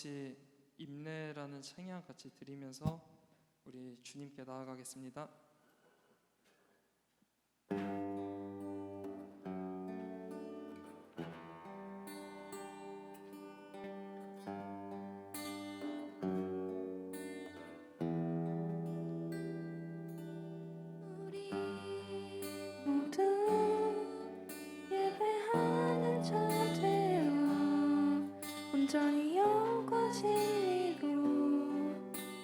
같이 임내라는 찬양 같이 드리면서 우리 주님께 나아가겠습니다. 온전히 영과 진리로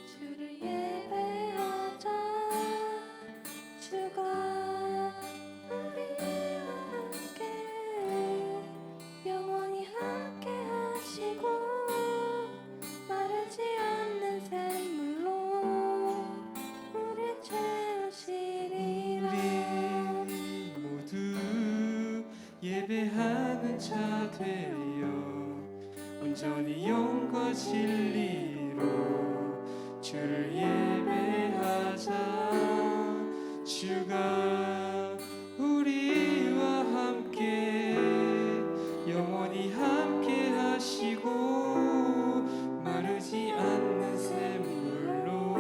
주를 예배하자. 주가 우리와 함께 영원히 함께 하시고 마르지 않는 샘물로 우릴 채우시리라. 우리 모두 예배하는 자 되어 온전히 영과 진리로 주를 예배하자. 주가 우리와 함께 영원히 함께 하시고 마르지 않는 샘물로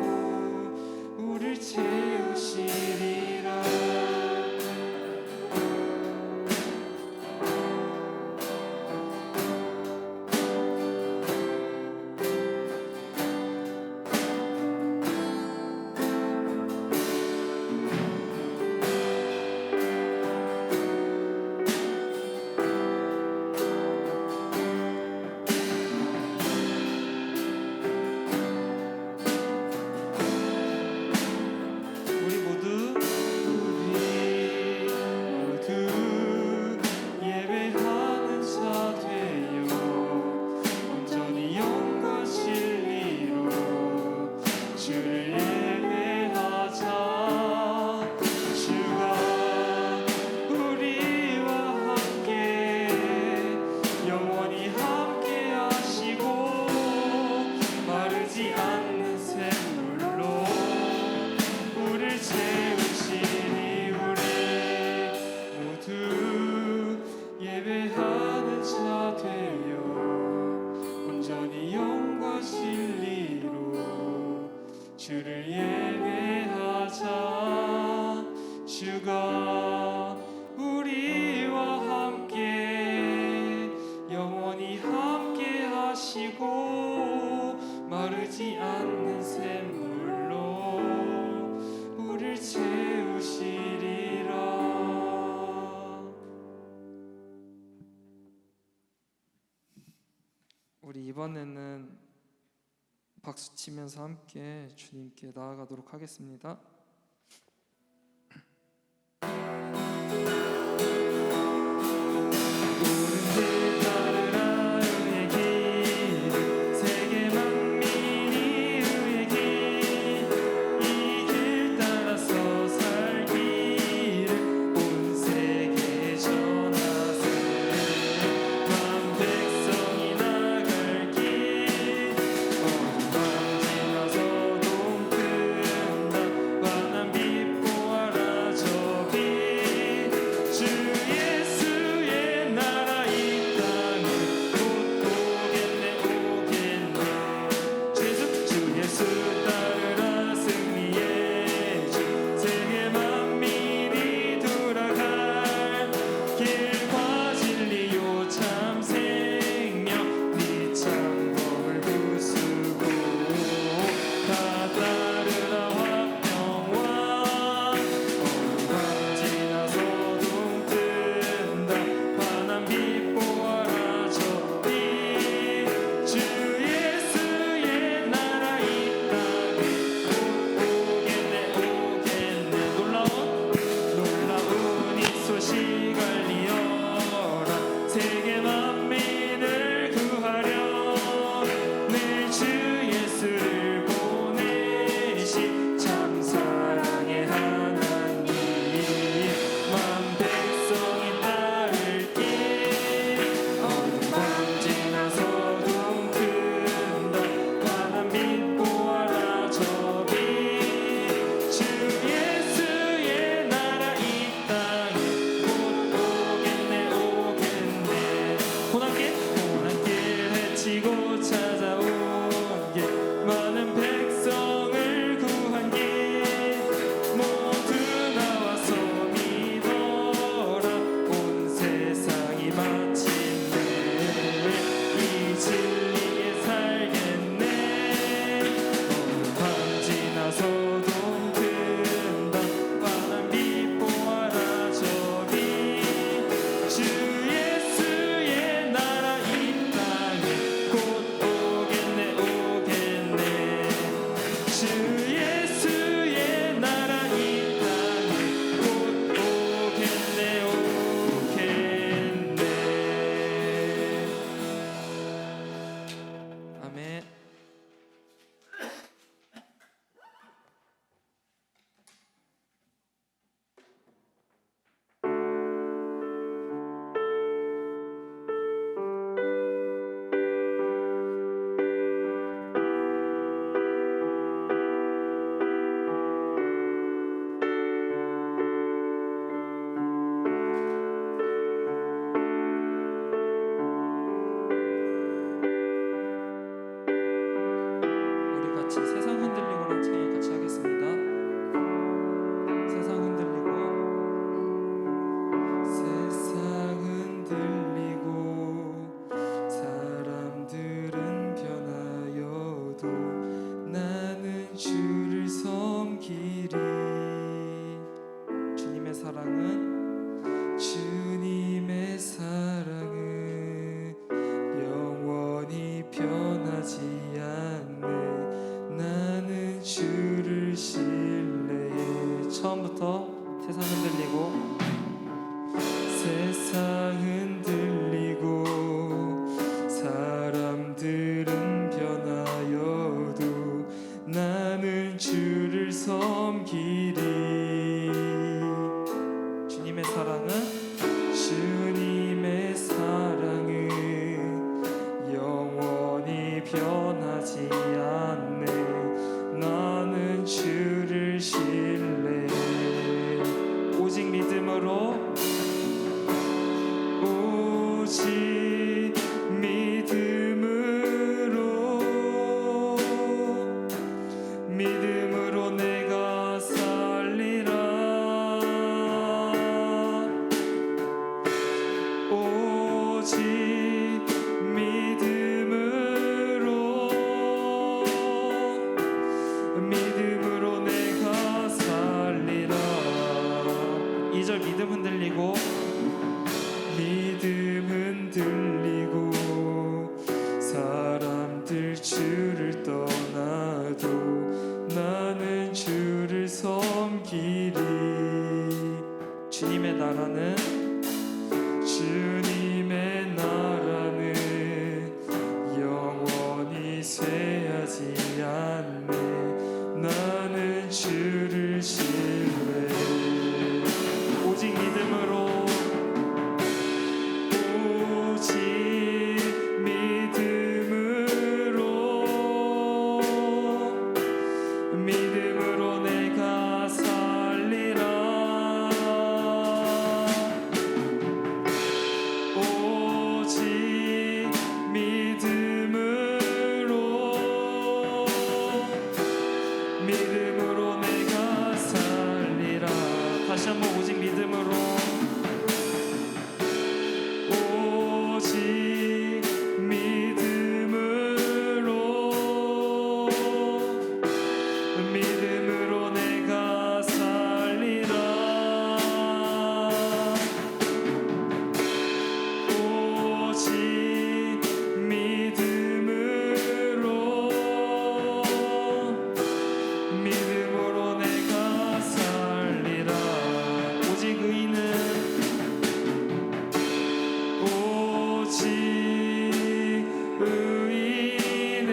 우릴 채우시리라. 예배하는 자 되어 온전히 영과 진리로 주를 예배하자. 주가 우리와 함께 영원히 함께 하시고 마르지 않는 샘물로 우릴 채우시리라. 우리 이번에는 박수 치면서 함께 주님께 나아가도록 하겠습니다. 길이 주님의 사랑은 영원히 변하지 않네. 나는 주를 신뢰해. 처음부터 세상 흔들리고 사람들은 변하여도 나는 주를 섬기리. 주님의 사랑은 영원히 변하지 않네. 나는 주를 신뢰해. 오직 믿음으로 내가 살리라. 오직 믿음으로 내가 살리라. 2절 믿음 흔들리고 사람들 주를 떠나도 나는 주를 섬기리. 주님의 나라는 영원히 쇠하지 않네. 나는 주를 신뢰해. 오직 믿음으로 내가 살리라. 오직 믿음으로 내가 살리라. 다시 한번 오직 믿음으로 내가 살리라. 오직 믿음으로 내가 살리라. 오직 의인은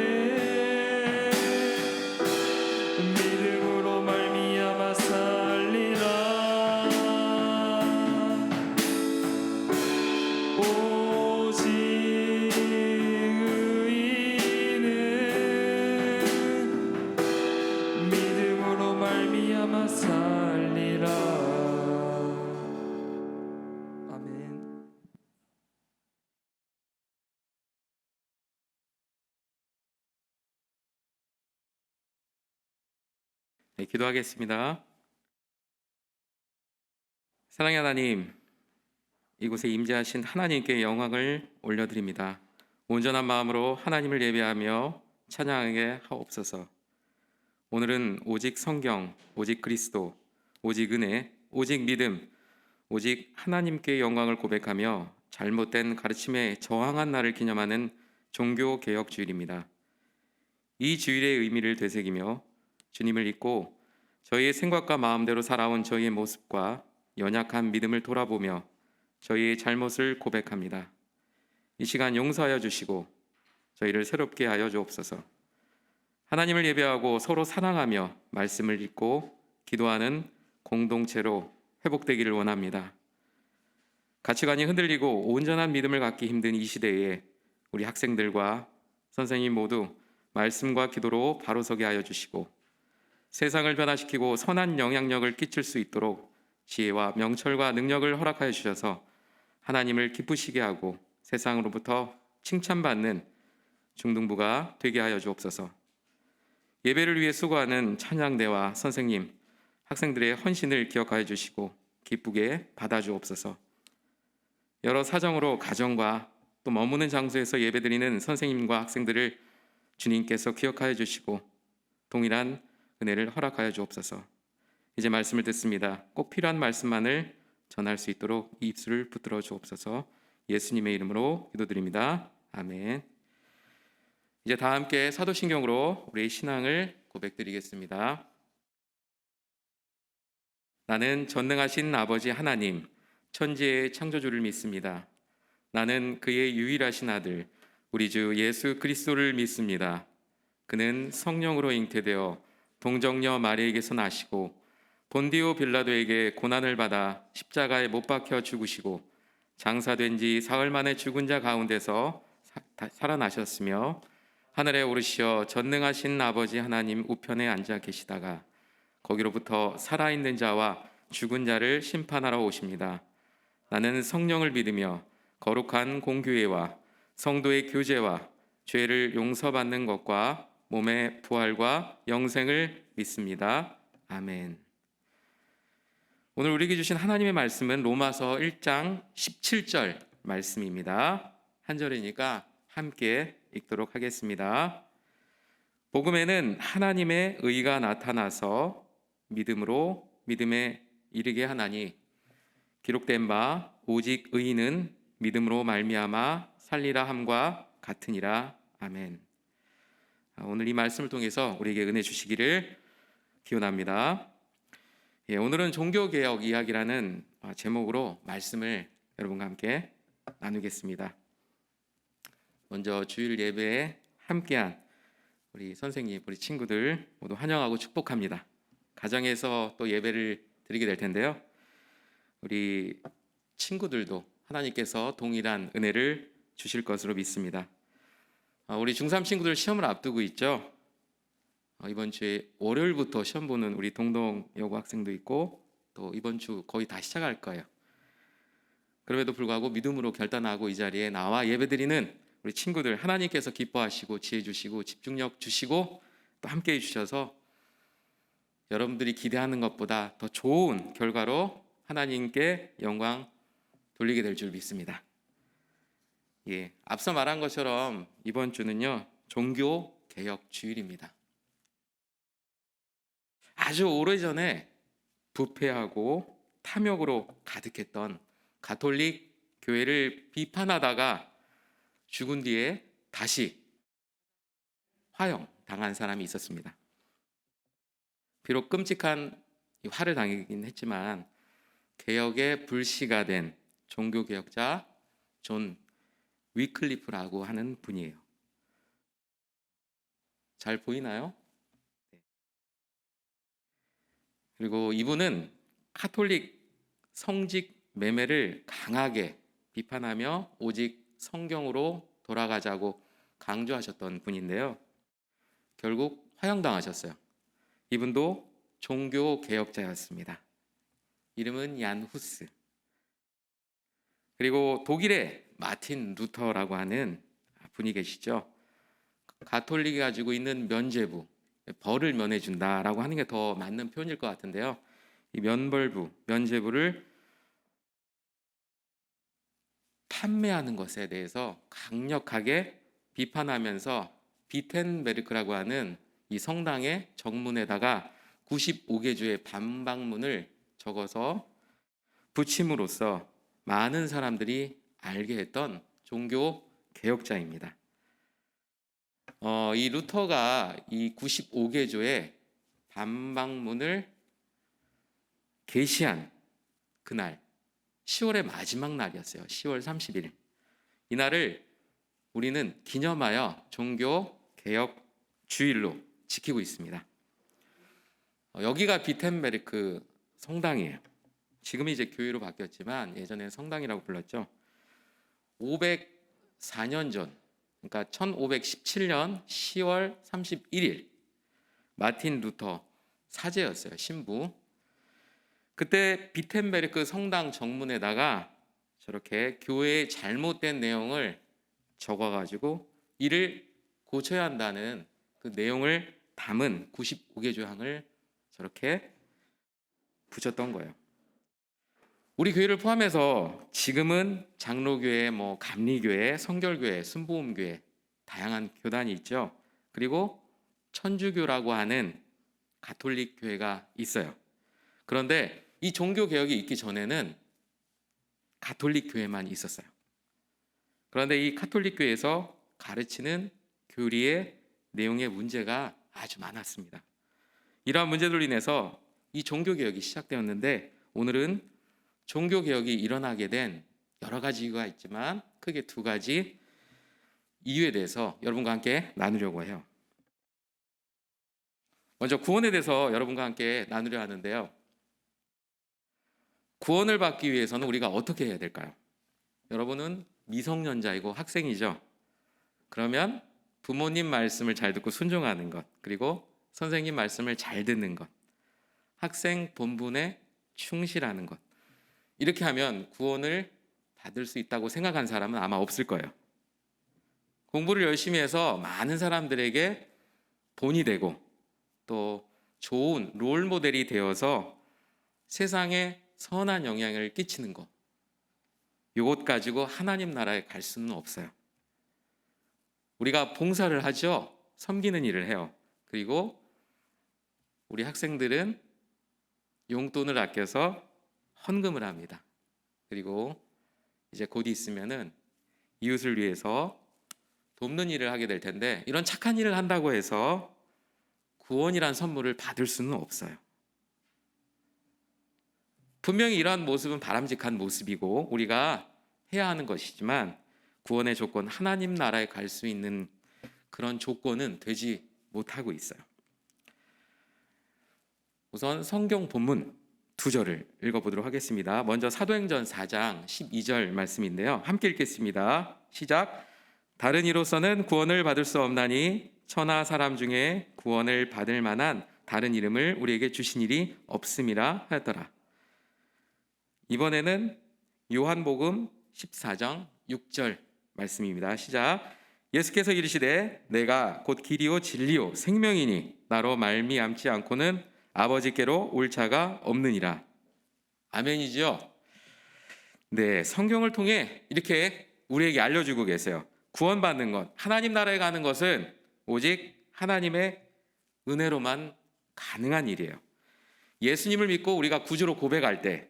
믿음으로 말미암아 살리라. 오직 의인은 믿음으로 말미암아 살리라. 아멘. 네, 기도하겠습니다. 사랑의 하나님, 이곳에 임재하신 하나님께 영광을 올려드립니다. 온전한 마음으로 하나님을 예배하며 찬양하게 하옵소서. 오늘은 오직 성경, 오직 그리스도, 오직 은혜, 오직 믿음, 오직 하나님께 영광을 고백하며 잘못된 가르침에 저항한 날을 기념하는 종교개혁주일입니다. 이 주일의 의미를 되새기며 주님을 잊고 저희의 생각과 마음대로 살아온 저희의 모습과 연약한 믿음을 돌아보며 저희의 잘못을 고백합니다. 이 시간 용서하여 주시고 저희를 새롭게 하여 주옵소서. 하나님을 예배하고 서로 사랑하며 말씀을 읽고 기도하는 공동체로 회복되기를 원합니다. 가치관이 흔들리고 온전한 믿음을 갖기 힘든 이 시대에 우리 학생들과 선생님 모두 말씀과 기도로 바로 서게 하여 주시고 세상을 변화시키고 선한 영향력을 끼칠 수 있도록 지혜와 명철과 능력을 허락하여 주셔서 하나님을 기쁘시게 하고 세상으로부터 칭찬받는 중등부가 되게 하여 주옵소서. 예배를 위해 수고하는 찬양대와 선생님, 학생들의 헌신을 기억하여 주시고 기쁘게 받아주옵소서. 여러 사정으로 가정과 또 머무는 장소에서 예배드리는 선생님과 학생들을 주님께서 기억하여 주시고 동일한 은혜를 허락하여 주옵소서. 이제 말씀을 듣습니다. 꼭 필요한 말씀만을 전할 수 있도록 이 입술을 붙들어 주옵소서. 예수님의 이름으로 기도드립니다. 아멘. 이제 다 함께 사도신경으로 우리의 신앙을 고백드리겠습니다. 나는 전능하신 아버지 하나님, 천지의 창조주를 믿습니다. 나는 그의 유일하신 아들, 우리 주 예수 그리스도를 믿습니다. 그는 성령으로 잉태되어 동정녀 마리에게서 나시고 본디오 빌라도에게 고난을 받아 십자가에 못 박혀 죽으시고 장사된 지 사흘 만에 죽은 자 가운데서 살아나셨으며 하늘에 오르시어 전능하신 아버지 하나님 우편에 앉아 계시다가 거기로부터 살아있는 자와 죽은 자를 심판하러 오십니다. 나는 성령을 믿으며 거룩한 공교회와 성도의 교제와 죄를 용서받는 것과 몸의 부활과 영생을 믿습니다. 아멘. 오늘 우리에게 주신 하나님의 말씀은 로마서 1장 17절 말씀입니다. 한 절이니까 함께 읽도록 하겠습니다. 복음에는 하나님의 의가 나타나서 믿음으로 믿음에 이르게 하나니 기록된 바 오직 의인은 믿음으로 말미암아 살리라 함과 같으니라. 아멘. 오늘 이 말씀을 통해서 우리에게 은혜 주시기를 기원합니다. 오늘은 종교개혁 이야기라는 제목으로 말씀을 여러분과 함께 나누겠습니다. 먼저 주일 예배에 함께한 우리 선생님, 우리 친구들 모두 환영하고 축복합니다. 가정에서 또 예배를 드리게 될 텐데요. 우리 친구들도 하나님께서 동일한 은혜를 주실 것으로 믿습니다. 우리 중3 친구들 시험을 앞두고 있죠. 이번 주에 월요일부터 시험 보는 우리 동동 여고 학생도 있고 또 이번 주 거의 다 시작할 거예요. 그럼에도 불구하고 믿음으로 결단하고 이 자리에 나와 예배드리는 우리 친구들, 하나님께서 기뻐하시고 지혜 주시고 집중력 주시고 또 함께해 주셔서 여러분들이 기대하는 것보다 더 좋은 결과로 하나님께 영광 돌리게 될 줄 믿습니다. 앞서 말한 것처럼 이번 주는요, 종교 개혁 주일입니다. 아주 오래전에 부패하고 탐욕으로 가득했던 가톨릭 교회를 비판하다가 죽은 뒤에 다시 화형 당한 사람이 있었습니다. 비록 끔찍한 화를 당하긴 했지만 개혁의 불씨가 된 종교개혁자 존 위클리프라고 하는 분이에요. 잘 보이나요? 그리고 이분은 카톨릭 성직 매매를 강하게 비판하며 오직 성경으로 돌아가자고 강조하셨던 분인데요. 결국 화형당하셨어요. 이분도 종교개혁자였습니다. 이름은 얀 후스. 그리고 독일의 마틴 루터라고 하는 분이 계시죠. 가톨릭이 가지고 있는 면죄부, 벌을 면해준다라고 하는 게 더 맞는 표현일 것 같은데요. 이 면벌부, 면죄부를 판매하는 것에 대해서 강력하게 비판하면서 비텐베르크라고 하는 이 성당의 정문에다가 95개주의 반박문을 적어서 붙임으로써 많은 사람들이 알게 했던 종교 개혁자입니다. 이 루터가 이 95개조의 반박문을 게시한 그날 10월의 마지막 날이었어요. 10월 30일. 이날을 우리는 기념하여 종교 개혁 주일로 지키고 있습니다. 여기가 비텐베르크 성당이에요. 지금은 이제 교회로 바뀌었지만 예전에 성당이라고 불렀죠. 504년 전, 그러니까 1517년 10월 31일 마틴 루터 사제였어요. 신부. 그때 비텐베르크 성당 정문에다가 저렇게 교회의 잘못된 내용을 적어가지고 이를 고쳐야 한다는 그 내용을 담은 95개조항을 저렇게 붙였던 거예요. 우리 교회를 포함해서 지금은 장로교회, 감리교회, 성결교회, 순복음교회 다양한 교단이 있죠. 그리고 천주교라고 하는 가톨릭 교회가 있어요. 그런데 이 종교 개혁이 있기 전에는 가톨릭 교회만 있었어요. 그런데 이 가톨릭 교회에서 가르치는 교리의 내용의 문제가 아주 많았습니다. 이러한 문제들로 인해서 이 종교 개혁이 시작되었는데, 오늘은 종교 개혁이 일어나게 된 여러 가지 이유가 있지만 크게 두 가지 이유에 대해서 여러분과 함께 나누려고 해요. 먼저 구원에 대해서 여러분과 함께 나누려 하는데요. 구원을 받기 위해서는 우리가 어떻게 해야 될까요? 여러분은 미성년자이고 학생이죠. 그러면 부모님 말씀을 잘 듣고 순종하는 것, 그리고 선생님 말씀을 잘 듣는 것, 학생 본분에 충실하는 것, 이렇게 하면 구원을 받을 수 있다고 생각한 사람은 아마 없을 거예요. 공부를 열심히 해서 많은 사람들에게 본이 되고 또 좋은 롤 모델이 되어서 세상에 선한 영향을 끼치는 것, 이것 가지고 하나님 나라에 갈 수는 없어요. 우리가 봉사를 하죠. 섬기는 일을 해요. 그리고 우리 학생들은 용돈을 아껴서 헌금을 합니다. 그리고 이제 곧 있으면은 이웃을 위해서 돕는 일을 하게 될 텐데, 이런 착한 일을 한다고 해서 구원이란 선물을 받을 수는 없어요. 분명히 이러한 모습은 바람직한 모습이고 우리가 해야 하는 것이지만, 구원의 조건, 하나님 나라에 갈 수 있는 그런 조건은 되지 못하고 있어요. 우선 성경 본문 두 절을 읽어보도록 하겠습니다. 먼저 사도행전 4장 12절 말씀인데요. 함께 읽겠습니다. 시작. 다른 이로서는 구원을 받을 수 없나니 천하 사람 중에 구원을 받을 만한 다른 이름을 우리에게 주신 일이 없음이라 하였더라. 이번에는 요한복음 14장 6절 말씀입니다. 시작. 예수께서 이르시되 내가 곧 길이요 진리요 생명이니 나로 말미암지 않고는 아버지께로 올 자가 없느니라. 아멘이죠? 네, 성경을 통해 이렇게 우리에게 알려주고 계세요. 구원받는 것, 하나님 나라에 가는 것은 오직 하나님의 은혜로만 가능한 일이에요. 예수님을 믿고 우리가 구주로 고백할 때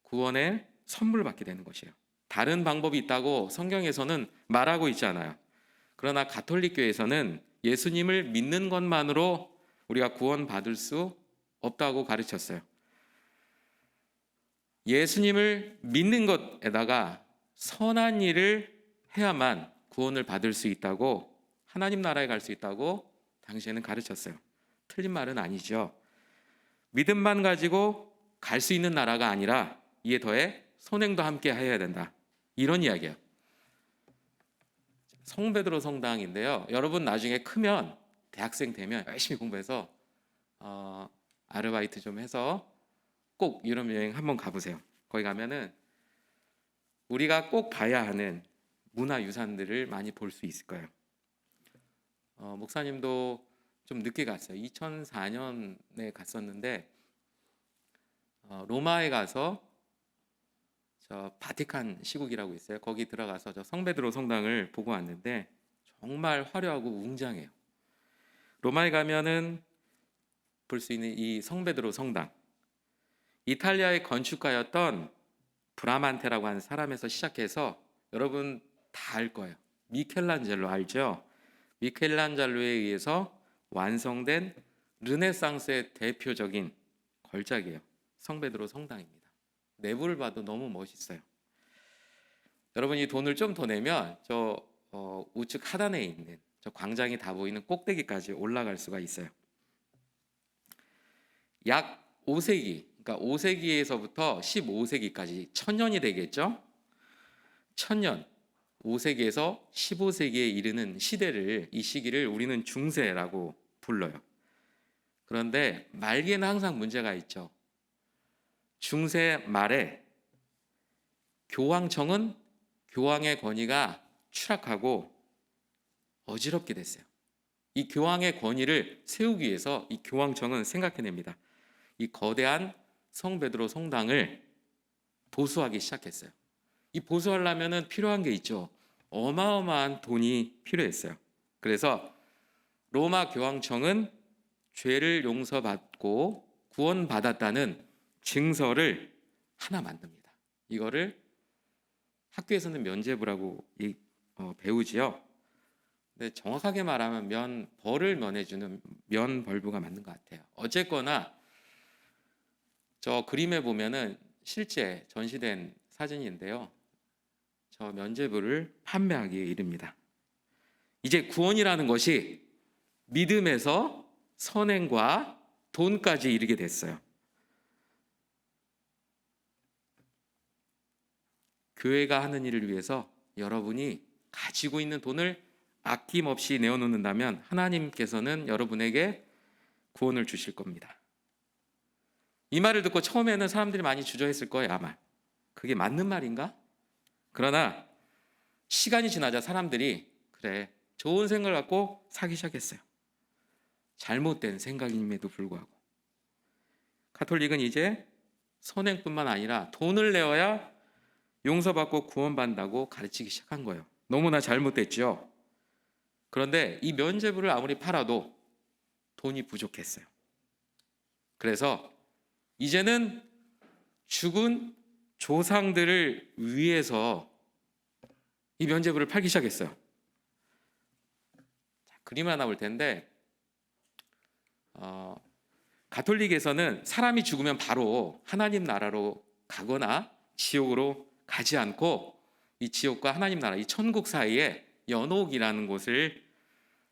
구원의 선물을 받게 되는 것이에요. 다른 방법이 있다고 성경에서는 말하고 있지 않아요. 그러나 가톨릭 교회에서는 예수님을 믿는 것만으로 우리가 구원받을 수 없다고 가르쳤어요. 예수님을 믿는 것에다가 선한 일을 해야만 구원을 받을 수 있다고, 하나님 나라에 갈 수 있다고 당시에는 가르쳤어요. 틀린 말은 아니죠. 믿음만 가지고 갈 수 있는 나라가 아니라 이에 더해 선행도 함께 해야 된다, 이런 이야기예요. 성베드로 성당인데요. 여러분 나중에 크면, 대학생 되면 열심히 공부해서 아르바이트 좀 해서 꼭 유럽 여행 한번 가보세요. 거기 가면은 우리가 꼭 봐야 하는 문화유산들을 많이 볼 수 있을 거예요. 목사님도 좀 늦게 갔어요. 2004년에 갔었는데 로마에 가서 저 바티칸 시국이라고 있어요. 거기 들어가서 저 성베드로 성당을 보고 왔는데 정말 화려하고 웅장해요. 로마에 가면은 볼 수 있는 이 성베드로 성당, 이탈리아의 건축가였던 브라만테라고 하는 사람에서 시작해서 여러분 다 알 거예요. 미켈란젤로 알죠? 미켈란젤로에 의해서 완성된 르네상스의 대표적인 걸작이에요. 성베드로 성당입니다. 내부를 봐도 너무 멋있어요. 여러분이 돈을 좀 더 내면 저 우측 하단에 있는 저 광장이 다 보이는 꼭대기까지 올라갈 수가 있어요. 약 5세기, 그러니까 5세기에서부터 15세기까지 1000년이 되겠죠? 1000년, 5세기에서 15세기에 이르는 시대를, 이 시기를 우리는 중세라고 불러요. 그런데 말기에는 항상 문제가 있죠. 중세 말에 교황청은 교황의 권위가 추락하고 어지럽게 됐어요. 이 교황의 권위를 세우기 위해서 이 교황청은 생각해냅니다. 이 거대한 성베드로 성당을 보수하기 시작했어요. 이 보수하려면 필요한 게 있죠. 어마어마한 돈이 필요했어요. 그래서 로마 교황청은 죄를 용서받고 구원받았다는 증서를 하나 만듭니다. 이거를 학교에서는 면죄부라고 배우지요. 근데 정확하게 말하면 벌을 면해주는 면벌부가 맞는 것 같아요. 어쨌거나 저 그림에 보면은 실제 전시된 사진인데요. 저 면죄부를 판매하기에 이릅니다. 이제 구원이라는 것이 믿음에서 선행과 돈까지 이르게 됐어요. 교회가 하는 일을 위해서 여러분이 가지고 있는 돈을 아낌없이 내어놓는다면 하나님께서는 여러분에게 구원을 주실 겁니다. 이 말을 듣고 처음에는 사람들이 많이 주저했을 거예요, 아마. 그게 맞는 말인가? 그러나 시간이 지나자 사람들이 그래, 좋은 생각을 갖고 사기 시작했어요. 잘못된 생각임에도 불구하고. 가톨릭은 이제 선행뿐만 아니라 돈을 내어야 용서받고 구원받는다고 가르치기 시작한 거예요. 너무나 잘못됐죠. 그런데 이 면죄부를 아무리 팔아도 돈이 부족했어요. 그래서 이제는 죽은 조상들을 위해서 이 면죄부를 팔기 시작했어요. 자, 그림을 하나 볼 텐데 가톨릭에서는 사람이 죽으면 바로 하나님 나라로 가거나 지옥으로 가지 않고 이 지옥과 하나님 나라, 이 천국 사이에 연옥이라는 곳을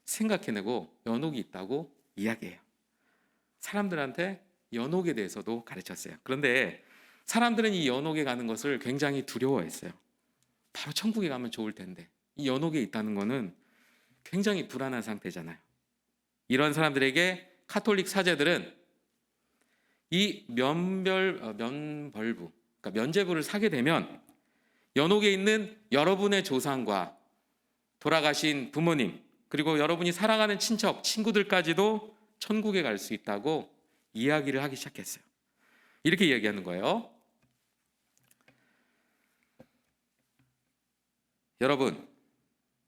생각해내고 연옥이 있다고 이야기해요. 사람들한테 연옥에 대해서도 가르쳤어요. 그런데 사람들은 이 연옥에 가는 것을 굉장히 두려워했어요. 바로 천국에 가면 좋을 텐데 이 연옥에 있다는 것은 굉장히 불안한 상태잖아요. 이런 사람들에게 카톨릭 사제들은 이 면벌부, 그러니까 면죄부를 사게 되면 연옥에 있는 여러분의 조상과 돌아가신 부모님, 그리고 여러분이 사랑하는 친척, 친구들까지도 천국에 갈 수 있다고 이야기를 하기 시작했어요. 이렇게 이야기하는 거예요.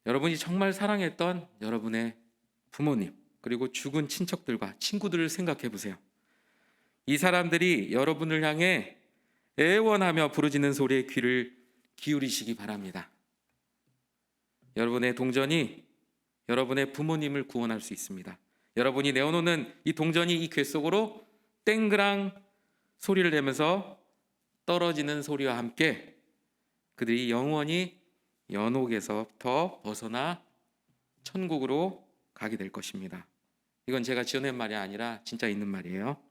여러분이 정말 사랑했던 여러분의 부모님, 그리고 죽은 친척들과 친구들을 생각해 보세요. 이 사람들이 여러분을 향해 애원하며 부르짖는 소리에 귀를 기울이시기 바랍니다. 여러분의 동전이 여러분의 부모님을 구원할 수 있습니다. 여러분이 내어놓는 이 동전이 이 궤 속으로 땡그랑 소리를 내면서 떨어지는 소리와 함께 그들이 영원히 연옥에서부터 벗어나 천국으로 가게 될 것입니다. 이건 제가 지어낸 말이 아니라 진짜 있는 말이에요.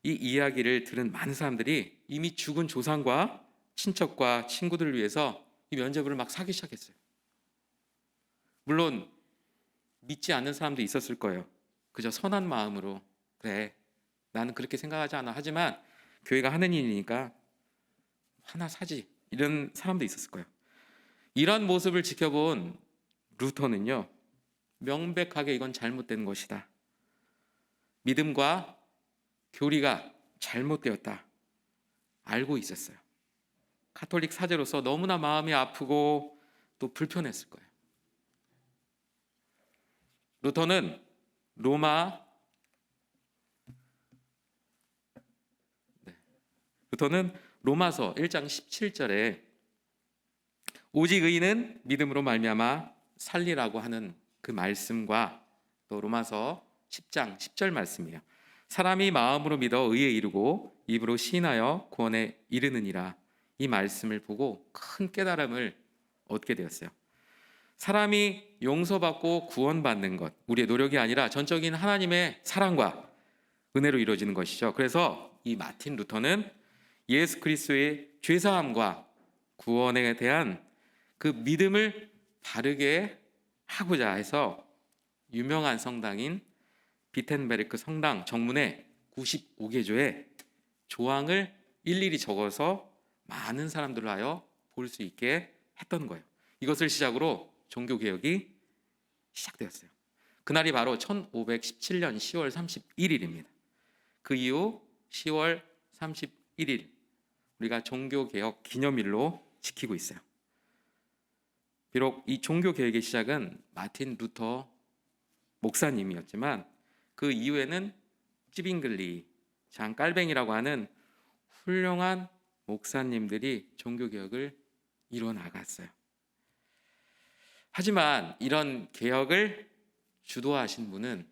이 이야기를 들은 많은 사람들이 이미 죽은 조상과 친척과 친구들을 위해서 이 면죄부를 막 사기 시작했어요. 물론 믿지 않는 사람도 있었을 거예요. 그저 선한 마음으로 그래, 나는 그렇게 생각하지 않아. 하지만 교회가 하는 일이니까 하나 사지. 이런 사람도 있었을 거예요. 이런 모습을 지켜본 루터는요, 명백하게 이건 잘못된 것이다. 믿음과 교리가 잘못되었다. 알고 있었어요. 가톨릭 사제로서 너무나 마음이 아프고 또 불편했을 거예요. 루터는 로마서 1장 17절에 오직 의인은 믿음으로 말미암아 살리라고 하는 그 말씀과 또 로마서 10장 10절 말씀이에요. 사람이 마음으로 믿어 의에 이르고 입으로 시인하여 구원에 이르느니라. 이 말씀을 보고 큰 깨달음을 얻게 되었어요. 사람이 용서받고 구원받는 것, 우리의 노력이 아니라 전적인 하나님의 사랑과 은혜로 이루어지는 것이죠. 그래서 이 마틴 루터는 예수 그리스도의 죄사함과 구원에 대한 그 믿음을 바르게 하고자 해서 유명한 성당인 비텐베르크 성당 정문에 95개조의 조항을 일일이 적어서 많은 사람들을 하여 볼 수 있게 했던 거예요. 이것을 시작으로 종교개혁이 시작되었어요. 그날이 바로 1517년 10월 31일입니다. 그 이후 10월 31일 우리가 종교개혁 기념일로 지키고 있어요. 비록 이 종교개혁의 시작은 마틴 루터 목사님이었지만 그 이후에는 찌빙글리, 장 깔뱅이라고 하는 훌륭한 목사님들이 종교개혁을 이뤄 나갔어요. 하지만 이런 개혁을 주도하신 분은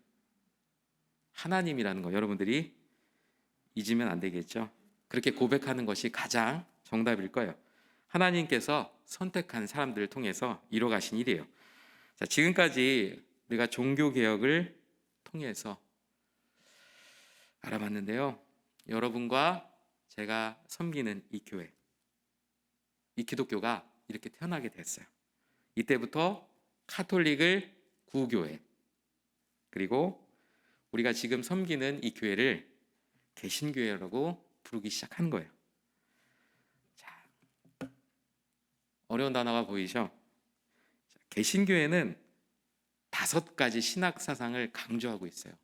하나님이라는 거 여러분들이 잊으면 안 되겠죠. 그렇게 고백하는 것이 가장 정답일 거예요. 하나님께서 선택한 사람들을 통해서 이뤄가신 일이에요. 자, 지금까지 우리가 종교개혁을 통해서 알아봤는데요. 여러분과 제가 섬기는 이 교회, 이 기독교가 이렇게 태어나게 됐어요. 이때부터 카톨릭을 구교회, 그리고 우리가 지금 섬기는 이 교회를 개신교회라고 부르기 시작한 거예요. 자, 어려운 단어가 보이죠? 개신교회는 5가지 신학 사상을 강조하고 있어요.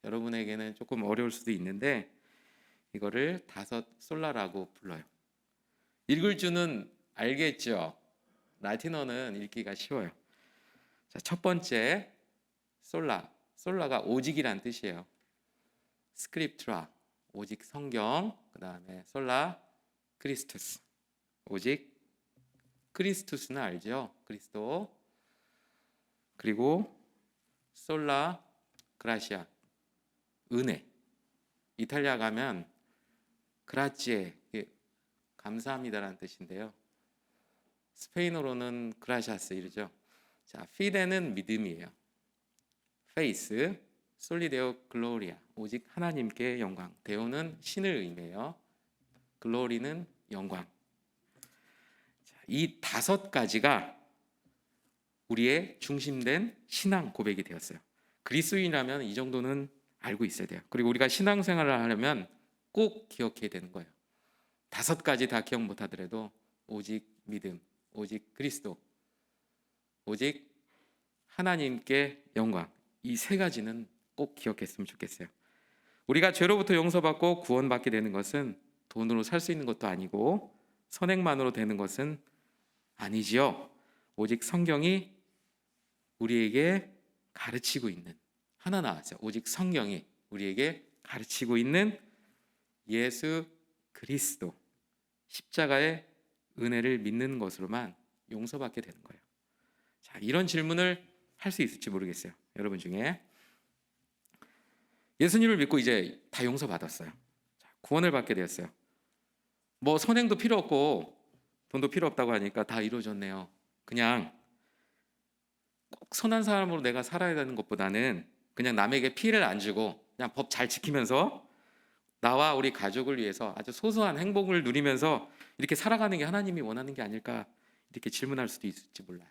여러분에게는 조금 어려울 수도 있는데 이거를 5 솔라라고 불러요. 읽을 줄은 알겠죠? 라틴어는 읽기가 쉬워요. 자, 첫 번째 솔라. 솔라가 오직이란 뜻이에요. 스크립트라, 오직 성경. 그 다음에 솔라 크리스투스, 오직 크리스투스는 알죠? 그리스도. 그리고 솔라 그라시아, 은혜. 이탈리아 가면 그라치에, 감사합니다라는 뜻인데요. 스페인어로는 그라시아스 이러죠. 자, 피데는 믿음이에요. 페이스, 솔리데오 글로리아, 오직 하나님께 영광. 데오는 신을 의미해요. 글로리는 영광. 자, 이 5가지가 우리의 중심된 신앙 고백이 되었어요. 그리스도인이라면 이 정도는 알고 있어야 돼요. 그리고 우리가 신앙생활을 하려면 꼭 기억해야 되는 거예요. 5가지 다 기억 못하더라도 오직 믿음, 오직 그리스도, 오직 하나님께 영광. 이 3가지는 꼭 기억했으면 좋겠어요. 우리가 죄로부터 용서받고 구원받게 되는 것은 돈으로 살 수 있는 것도 아니고 선행만으로 되는 것은 아니지요. 오직 성경이 우리에게 가르치고 있는, 하나 나왔어요. 오직 성경이 우리에게 가르치고 있는 예수 그리스도 십자가의 은혜를 믿는 것으로만 용서받게 되는 거예요. 자, 이런 질문을 할 수 있을지 모르겠어요. 여러분 중에 예수님을 믿고 이제 다 용서받았어요. 자, 구원을 받게 되었어요. 뭐 선행도 필요 없고 돈도 필요 없다고 하니까 다 이루어졌네요. 그냥 꼭 선한 사람으로 내가 살아야 되는 것보다는 그냥 남에게 피해를 안 주고 그냥 법 잘 지키면서 나와 우리 가족을 위해서 아주 소소한 행복을 누리면서 이렇게 살아가는 게 하나님이 원하는 게 아닐까, 이렇게 질문할 수도 있을지 몰라요.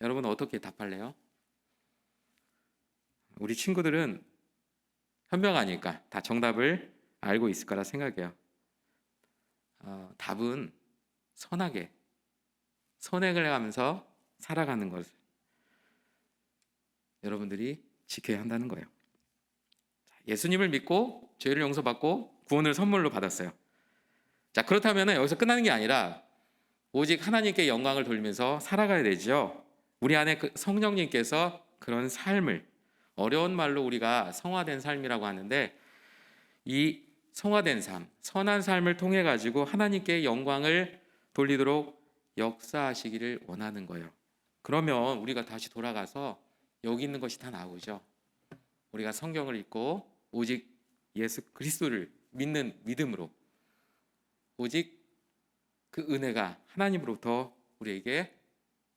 여러분은 어떻게 답할래요? 우리 친구들은 현명하니까 다 정답을 알고 있을 거라 생각해요. 답은 선하게 선행을 해가면서 살아가는 것을 여러분들이 지켜야 한다는 거예요. 예수님을 믿고 죄를 용서받고 구원을 선물로 받았어요. 자, 그렇다면 여기서 끝나는 게 아니라 오직 하나님께 영광을 돌리면서 살아가야 되죠. 우리 안에 그 성령님께서 그런 삶을, 어려운 말로 우리가 성화된 삶이라고 하는데, 이 성화된 삶, 선한 삶을 통해 가지고 하나님께 영광을 돌리도록 역사하시기를 원하는 거예요. 그러면 우리가 다시 돌아가서 여기 있는 것이 다 나오죠. 우리가 성경을 읽고 오직 예수 그리스도를 믿는 믿음으로 오직 그 은혜가 하나님으로부터 우리에게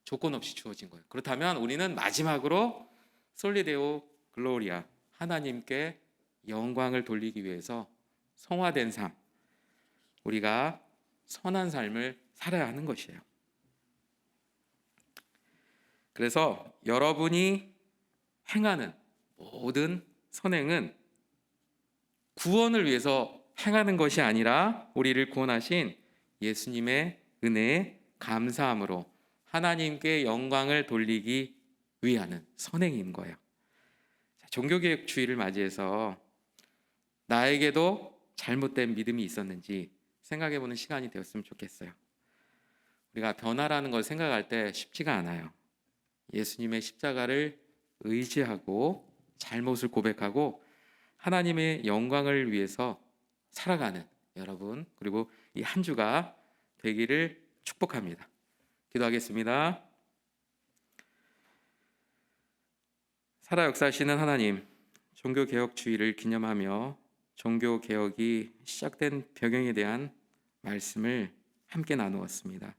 조건 없이 주어진 거예요. 그렇다면 우리는 마지막으로 솔리데오 글로리아, 하나님께 영광을 돌리기 위해서 성화된 삶, 우리가 선한 삶을 살아야 하는 것이에요. 그래서 여러분이 행하는 모든 선행은 구원을 위해서 행하는 것이 아니라 우리를 구원하신 예수님의 은혜에 감사함으로 하나님께 영광을 돌리기 위하는 선행인 거예요. 종교개혁주의를 맞이해서 나에게도 잘못된 믿음이 있었는지 생각해보는 시간이 되었으면 좋겠어요. 우리가 변화라는 걸 생각할 때 쉽지가 않아요. 예수님의 십자가를 의지하고 잘못을 고백하고 하나님의 영광을 위해서 살아가는 여러분, 그리고 이 한 주가 되기를 축복합니다. 기도하겠습니다. 살아 역사하시는 하나님, 종교개혁주의를 기념하며 종교개혁이 시작된 배경에 대한 말씀을 함께 나누었습니다.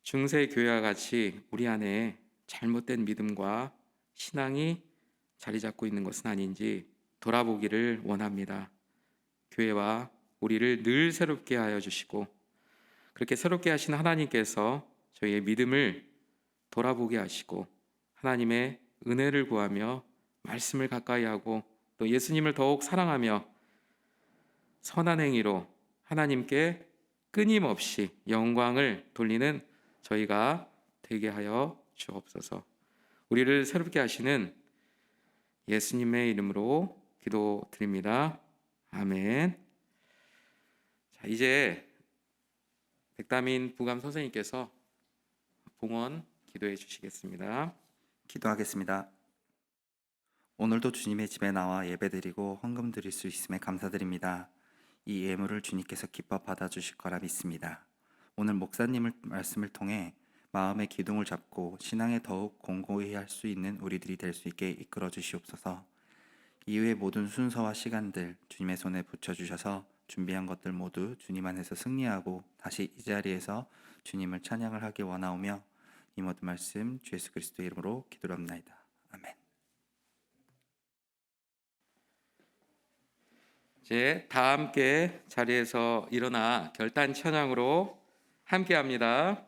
중세교회와 같이 우리 안에 잘못된 믿음과 신앙이 자리 잡고 있는 것은 아닌지 돌아보기를 원합니다. 교회와 우리를 늘 새롭게 하여 주시고, 그렇게 새롭게 하신 하나님께서 저희의 믿음을 돌아보게 하시고 하나님의 은혜를 구하며 말씀을 가까이 하고 또 예수님을 더욱 사랑하며 선한 행위로 하나님께 끊임없이 영광을 돌리는 저희가 되게 하여 주옵소서. 우리를 새롭게 하시는 예수님의 이름으로 기도드립니다. 아멘. 자, 이제 백다민 부감 선생님께서 봉헌 기도해 주시겠습니다. 기도하겠습니다. 오늘도 주님의 집에 나와 예배드리고 헌금 드릴 수 있음에 감사드립니다. 이 예물을 주님께서 기뻐 받아주실 거라 믿습니다. 오늘 목사님의 말씀을 통해 마음의 기둥을 잡고 신앙에 더욱 공고히 할 수 있는 우리들이 될 수 있게 이끌어 주시옵소서. 이후의 모든 순서와 시간들 주님의 손에 붙여주셔서 준비한 것들 모두 주님 안에서 승리하고 다시 이 자리에서 주님을 찬양을 하기 원하오며 이 모든 말씀 주 예수 그리스도의 이름으로 기도합나이다. 아멘. 이제 다 함께 자리에서 일어나 결단 찬양으로 함께합니다.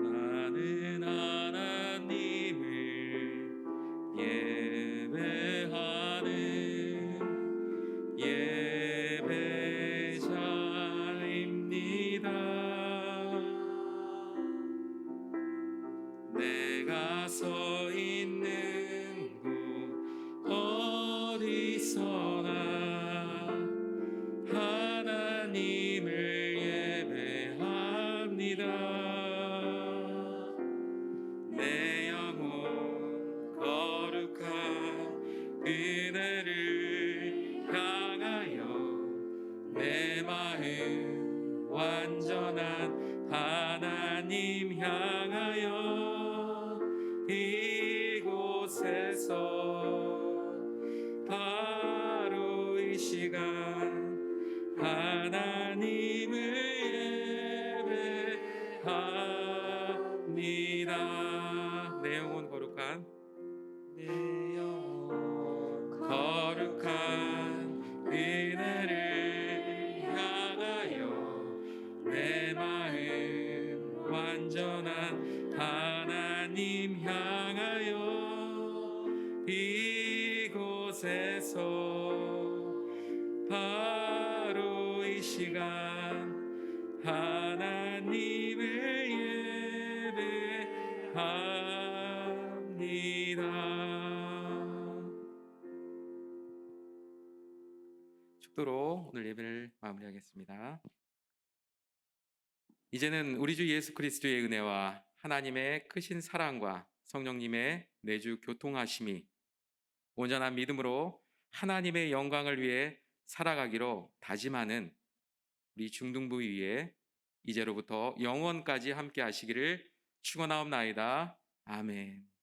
나는 하나님을 예배하는 예배자입니다. 내가 서 있는 곳 어디서나 하나님을 예배합니다. 내 영혼 거룩한 그대를 향하여 내 마음 완전한 하나님 향하여 이곳에서 바로 이 시간 하나님을 예배합니다. 내 영혼 거룩한 그대를 향하여 내 마음 완전한 하나님 향하여 이곳에서 바로 이 시간 하나님을 예배합니다. 축도로 오늘 예배를 마무리하겠습니다. 이제는 우리 주 예수 그리스도의 은혜와 하나님의 크신 사랑과 성령님의 내주 교통하심이 온전한 믿음으로 하나님의 영광을 위해 살아가기로 다짐하는 우리 중등부 위에 이제로부터 영원까지 함께 하시기를 축원하옵나이다. 아멘.